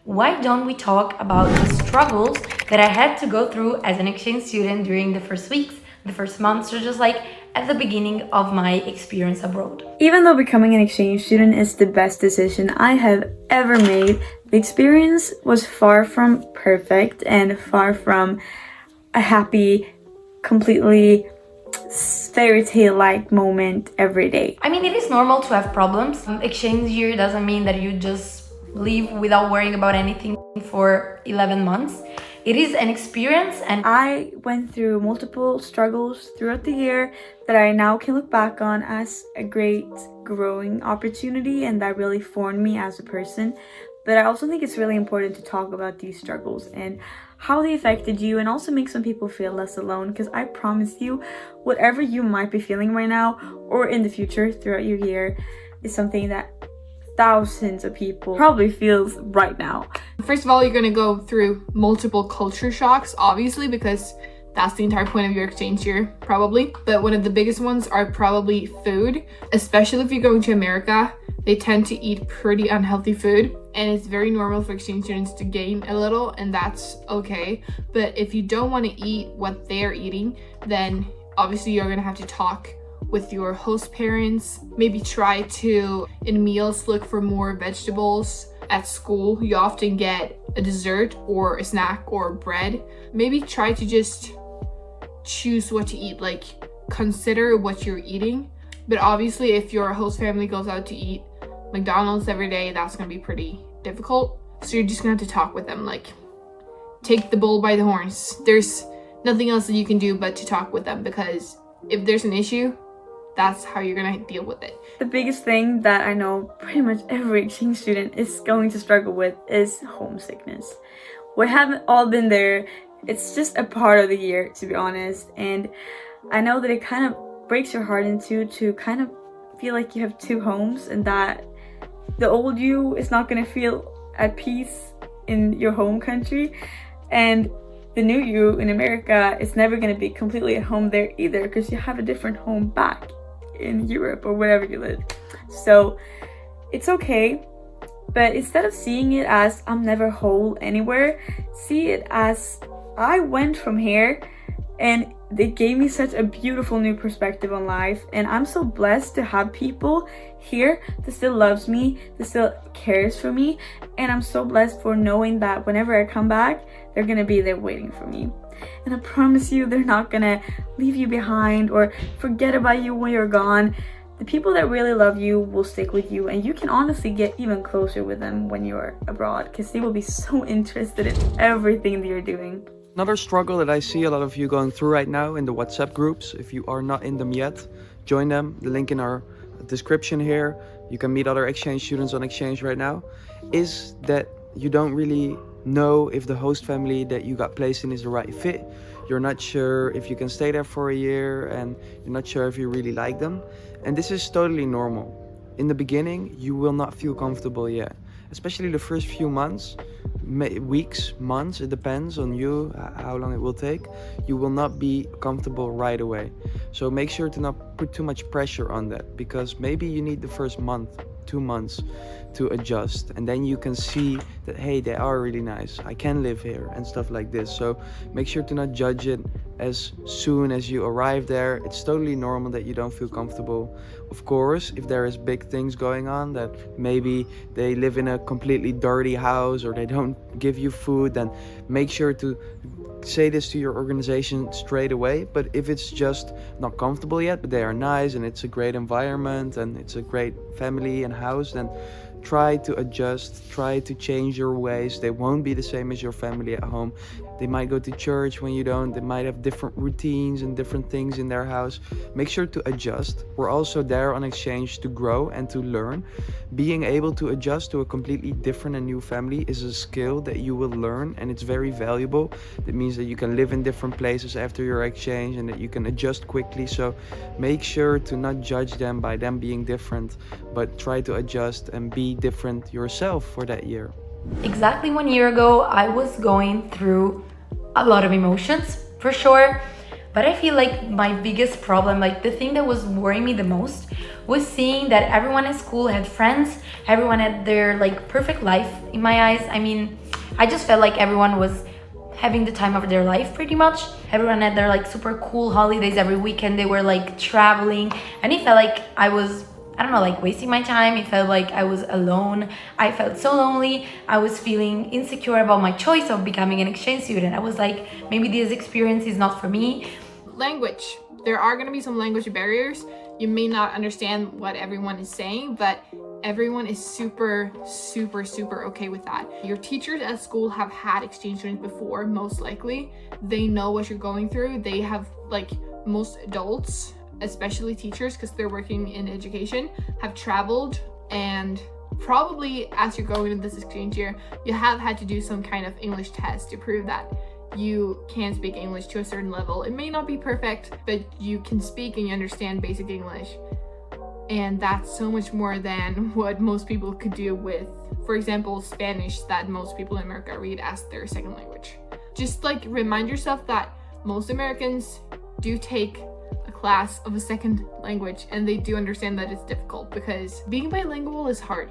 Why don't we talk about the struggles that I had to go through as an exchange student during the first weeks, the first months, or just like at the beginning of my experience abroad? Even though becoming an exchange student is the best decision I have ever made, the experience was far from perfect and far from a happy, completely fairy tale like moment every day. I mean, it is normal to have problems. Exchange year doesn't mean that you just leave without worrying about anything for 11 months. It is an experience, and I went through multiple struggles throughout the year that I now can look back on as a great growing opportunity and that really formed me as a person. But I also think it's really important to talk about these struggles and how they affected you, and also make some people feel less alone, because I promise you, whatever you might be feeling right now or in the future throughout your year is something that thousands of people probably feels right now. First of all, you're gonna go through multiple culture shocks, obviously, because that's the entire point of your exchange year, probably. But one of the biggest ones are probably food, especially if you're going to America. They tend to eat pretty unhealthy food, and it's very normal for exchange students to gain a little, and that's okay. But if you don't want to eat what they're eating, then obviously you're gonna have to talk with your host parents. Maybe try to, in meals, look for more vegetables. At school, you often get a dessert or a snack or bread. Maybe try to just choose what to eat, like consider what you're eating. But obviously, if your host family goes out to eat McDonald's every day, that's gonna be pretty difficult. So you're just gonna have to talk with them, like take the bull by the horns. There's nothing else that you can do but to talk with them, because if there's an issue, that's how you're gonna deal with it. The biggest thing that I know pretty much every exchange student is going to struggle with is homesickness. We haven't all been there. It's just a part of the year, to be honest. And I know that it kind of breaks your heart in two to kind of feel like you have two homes, and that the old you is not gonna feel at peace in your home country, and the new you in America is never gonna be completely at home there either, because you have a different home back in Europe or wherever you live. So it's okay, but instead of seeing it as I'm never whole anywhere, see it as I went from here and they gave me such a beautiful new perspective on life, and I'm so blessed to have people here that still loves me, that still cares for me, and I'm so blessed for knowing that whenever I come back, they're gonna be there waiting for me. And I promise you, they're not gonna leave you behind or forget about you when you're gone. The people that really love you will stick with you, and you can honestly get even closer with them when you're abroad, because they will be so interested in everything that you're doing. Another struggle that I see a lot of you going through right now in the WhatsApp groups, if you are not in them yet, join them. The link in our description here. You can meet other exchange students on exchange right now. Is that you don't really know if the host family that you got placed in is the right fit. You're not sure if you can stay there for a year, and you're not sure if you really like them. And this is totally normal. In the beginning, you will not feel comfortable yet, especially the first few months, weeks, months, it depends on you how long it will take. You will not be comfortable right away. So make sure to not put too much pressure on that, because maybe you need the first month, 2 months to adjust, and then you can see that, hey, they are really nice, I can live here and stuff like this. So make sure to not judge it as soon as you arrive there. It's totally normal that you don't feel comfortable. Of course, if there is big things going on, that maybe they live in a completely dirty house or they don't give you food, then make sure to say this to your organization straight away. But if it's just not comfortable yet, but they are nice and it's a great environment and it's a great family and house, then try to adjust, try to change your ways. They won't be the same as your family at home. They might go to church when you don't. They might have different routines and different things in their house. Make sure to adjust. We're also there on exchange to grow and to learn. Being able to adjust to a completely different and new family is a skill that you will learn, and it's very valuable. That means that you can live in different places after your exchange and that you can adjust quickly. So make sure to not judge them by them being different, but try to adjust and be different yourself for that year. Exactly 1 year ago, I was going through a lot of emotions, for sure. But I feel like my biggest problem, like the thing that was worrying me the most, was seeing that everyone at school had friends, everyone had their like perfect life in my eyes. I mean, I just felt like everyone was having the time of their life pretty much. Everyone had their like super cool holidays every weekend. They were like traveling, and it felt like I was, I don't know, like wasting my time. It felt like I was alone. I felt so lonely. I was feeling insecure about my choice of becoming an exchange student. I was like, maybe this experience is not for me. Language. There are going to be some language barriers. You may not understand what everyone is saying, but everyone is super okay with that. Your teachers at school have had exchange students before, most likely. They know what you're going through. They have, like most adults, especially teachers, because they're working in education, have traveled, and probably as you're going into this exchange year, you have had to do some kind of English test to prove that you can speak English to a certain level. It may not be perfect, but you can speak and you understand basic English. And that's so much more than what most people could do with, for example, Spanish, that most people in America read as their second language. Just like remind yourself that most Americans do take a class of a second language, and they do understand that it's difficult because being bilingual is hard.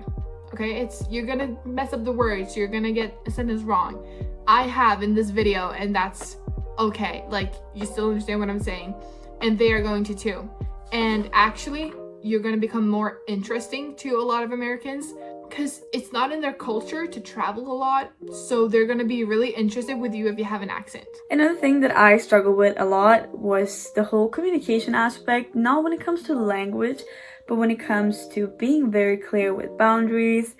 Okay, you're gonna mess up the words, you're gonna get a sentence wrong. I have in this video, and that's okay. Like, you still understand what I'm saying, and they are going to too. And actually, you're gonna become more interesting to a lot of Americans because it's not in their culture to travel a lot, so they're gonna be really interested with you if you have an accent. Another thing that I struggled with a lot was the whole communication aspect, not when it comes to language, but when it comes to being very clear with boundaries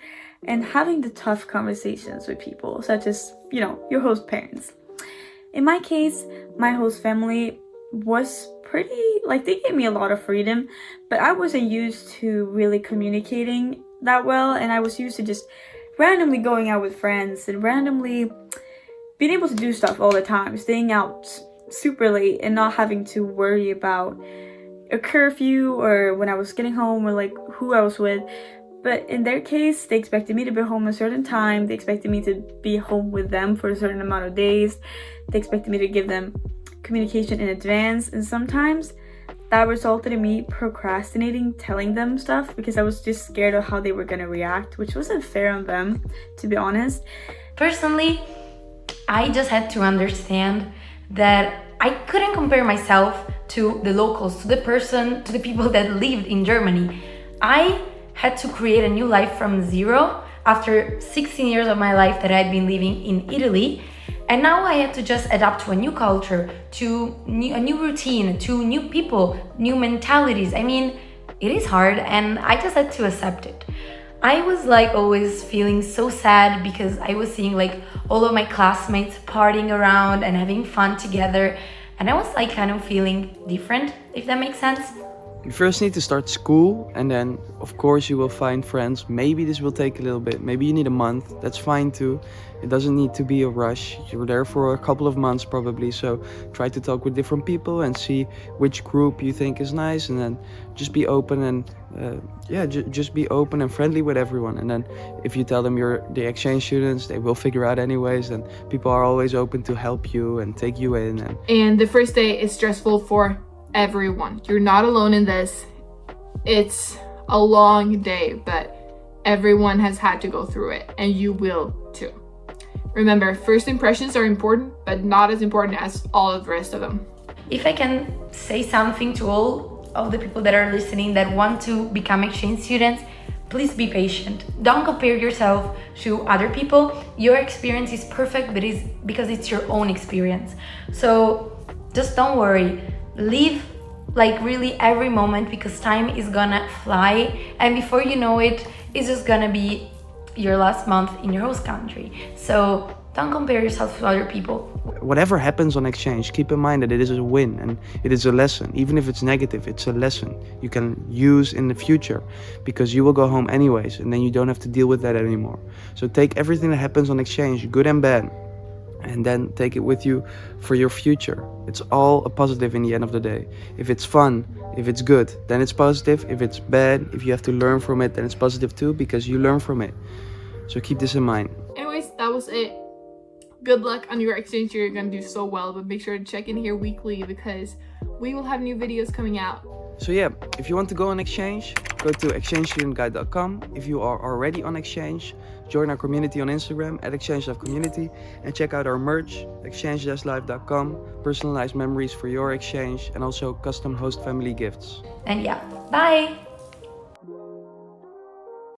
and having the tough conversations with people, such as, your host parents. In my case, my host family was pretty, they gave me a lot of freedom, but I wasn't used to really communicating that well, and I was used to just randomly going out with friends and randomly being able to do stuff all the time, staying out super late and not having to worry about a curfew or when I was getting home or who I was with. But in their case, they expected me to be home a certain time. They expected me to be home with them for a certain amount of days. They expected me to give them communication in advance, and sometimes that resulted in me procrastinating telling them stuff because I was just scared of how they were gonna react, which wasn't fair on them, to be honest. Personally, I just had to understand that I couldn't compare myself to the locals, to the people that lived in Germany. I had to create a new life from zero after 16 years of my life that I'd been living in Italy. And now I had to just adapt to a new culture, to a new routine, to new people, new mentalities. I mean, it is hard, and I just had to accept it. I was always feeling so sad because I was seeing all of my classmates partying around and having fun together. And I was kind of feeling different, if that makes sense. You first need to start school, and then of course you will find friends. Maybe this will take a little bit, maybe you need a month, that's fine too. It doesn't need to be a rush. You're there for a couple of months probably, so try to talk with different people and see which group you think is nice, and then just be open and just be open and friendly with everyone. And then if you tell them you're the exchange students, they will figure out anyways, and people are always open to help you and take you in. And the first day is stressful for everyone. You're not alone in this. It's a long day, but everyone has had to go through it, and you will too. Remember, first impressions are important, but not as important as all of the rest of them. If I can say something to all of the people that are listening that want to become exchange students, please be patient. Don't compare yourself to other people. Your experience is perfect, but it's because it's your own experience. So just don't worry. Live really every moment, because time is gonna fly, and before you know it, it's just gonna be your last month in your host country. So don't compare yourself to other people. Whatever happens on exchange, keep in mind that it is a win and it is a lesson. Even if it's negative, it's a lesson you can use in the future, because you will go home anyways, and then you don't have to deal with that anymore. So take everything that happens on exchange, good and bad, and then take it with you for your future. It's all a positive in the end of the day. If it's fun, if it's good, then it's positive. If it's bad, if you have to learn from it, then it's positive too, because you learn from it. So keep this in mind. Anyways, that was it. Good luck on your exchange year. You're gonna do so well, but make sure to check in here weekly because we will have new videos coming out. So yeah, if you want to go on exchange, go to exchangestudentguide.com. If you are already on exchange, join our community on Instagram at exchange.community and check out our merch, exchange-live.com, personalized memories for your exchange and also custom host family gifts. And yeah, bye!